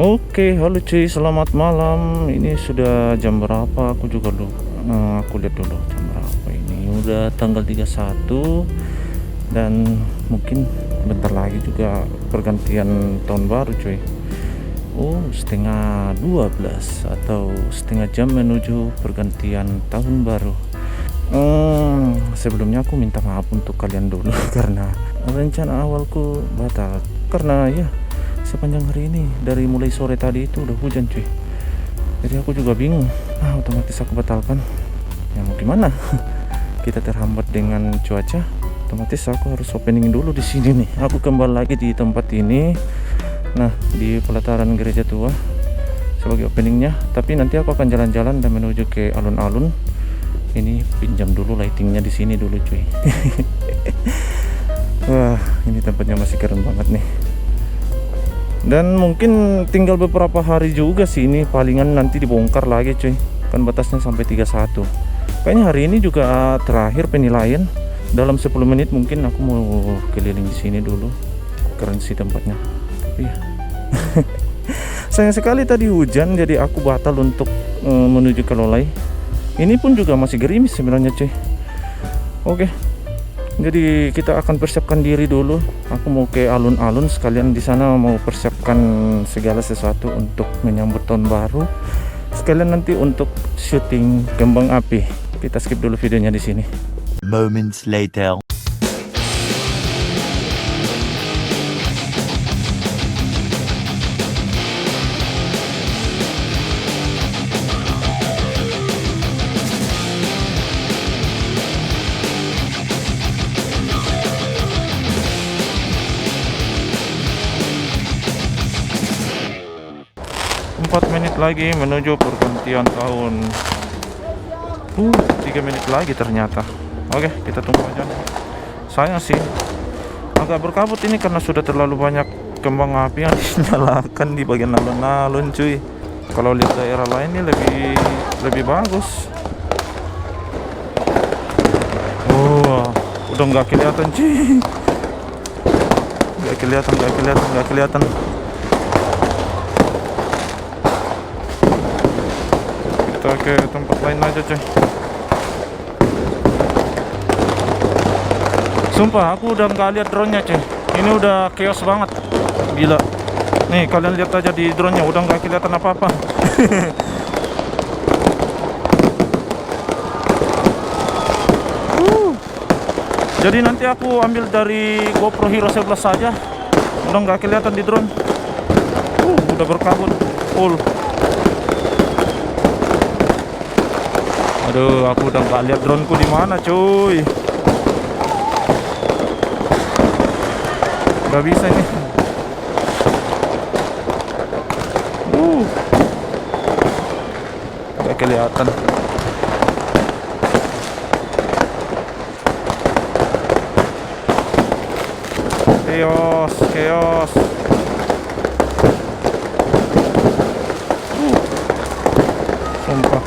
Oke, halo cuy, selamat malam. Ini sudah jam berapa? Aku juga lupa. Aku lihat dulu jam berapa ini. Udah tanggal 31 dan mungkin bentar lagi juga pergantian tahun baru cuy. Setengah 12 atau setengah jam menuju pergantian tahun baru. Sebelumnya aku minta maaf untuk kalian dulu karena rencana awalku batal. Karena ya sepanjang hari ini dari mulai sore tadi itu udah hujan cuy, jadi aku juga bingung. Otomatis aku batalkan, ya mau gimana. Kita terhambat dengan cuaca, otomatis aku harus opening dulu di sini nih. Aku kembali lagi di tempat ini, nah di pelataran gereja tua sebagai openingnya. Tapi nanti aku akan jalan-jalan dan menuju ke alun-alun. Ini pinjam dulu lightingnya di sini dulu cuy. Wah, ini tempatnya masih keren banget nih. Dan mungkin tinggal beberapa hari juga sih, ini palingan nanti dibongkar lagi cuy, kan batasnya sampai 31. Kayaknya hari ini juga terakhir penilaian. Dalam 10 menit mungkin aku mau keliling di sini dulu. Keren sih tempatnya. Tapi ya sayang sekali tadi hujan, jadi aku batal untuk menuju ke Lolai. Ini pun juga masih gerimis sebenarnya cuy. Oke, jadi kita akan persiapkan diri dulu. Aku mau ke alun-alun sekalian, di sana mau persiapkan segala sesuatu untuk menyambut tahun baru. Sekalian nanti untuk syuting kembang api. Kita skip dulu videonya di sini. Moments later. 4 menit lagi menuju pergantian tahun. 3 menit lagi ternyata. Oke, kita tunggu aja. Sayang sih agak berkabut ini karena sudah terlalu banyak kembang api yang dinyalakan di bagian alun-alun cuy. Kalau lihat daerah lain ini lebih bagus. Udah nggak kelihatan cuy. Nggak kelihatan. Kita ke tempat lain aja cuy. Sumpah aku udah nggak lihat drone-nya cuy. Ini udah chaos banget, gila. Nih kalian lihat aja di drone-nya udah nggak kelihatan apa-apa. Jadi nanti aku ambil dari GoPro Hero 11 saja. Udah nggak kelihatan di drone. Udah berkabut full. Aduh, aku udah nggak lihat droneku di mana, cuy. Nggak bisa ini. Nggak kelihatan. Chaos. Sumpah.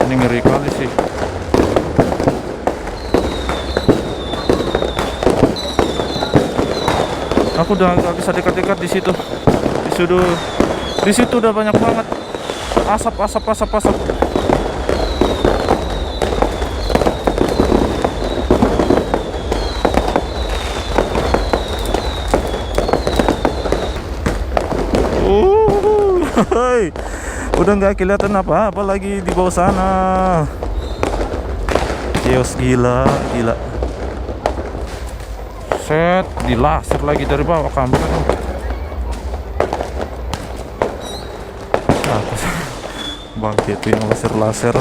Ini ngeri kali sih. Aku udah nggak bisa dekat-dekat di situ. Di situ udah banyak banget asap. Udah nggak kelihatan apa-apa lagi di bawah sana. Chaos gila. Set, di laser lagi dari bawah kamera tuh. Apa sih? Bangke itu yang laser.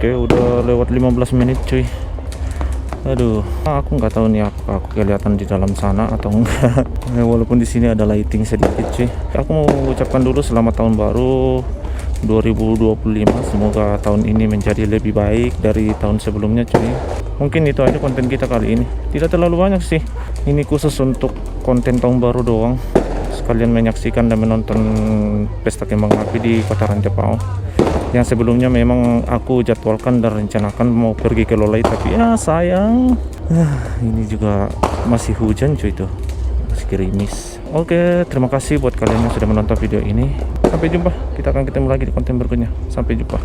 Oke, udah lewat 15 menit cuy. Aduh, aku nggak tahu nih apakah aku kelihatan di dalam sana atau enggak. Walaupun di sini ada lighting sedikit cuy. Aku mau ucapkan dulu selamat tahun baru 2025. Semoga tahun ini menjadi lebih baik dari tahun sebelumnya cuy. Mungkin itu aja konten kita kali ini. Tidak terlalu banyak sih. Ini khusus untuk konten tahun baru doang. Sekalian menyaksikan dan menonton Pesta Kembang Api di Kota Tebal. Yang sebelumnya memang aku jadwalkan dan rencanakan mau pergi ke Lolai, tapi ya sayang ini juga masih hujan cuy, tuh masih gerimis. Oke, terima kasih buat kalian yang sudah menonton video ini. Sampai jumpa, kita akan ketemu lagi di konten berikutnya. Sampai jumpa.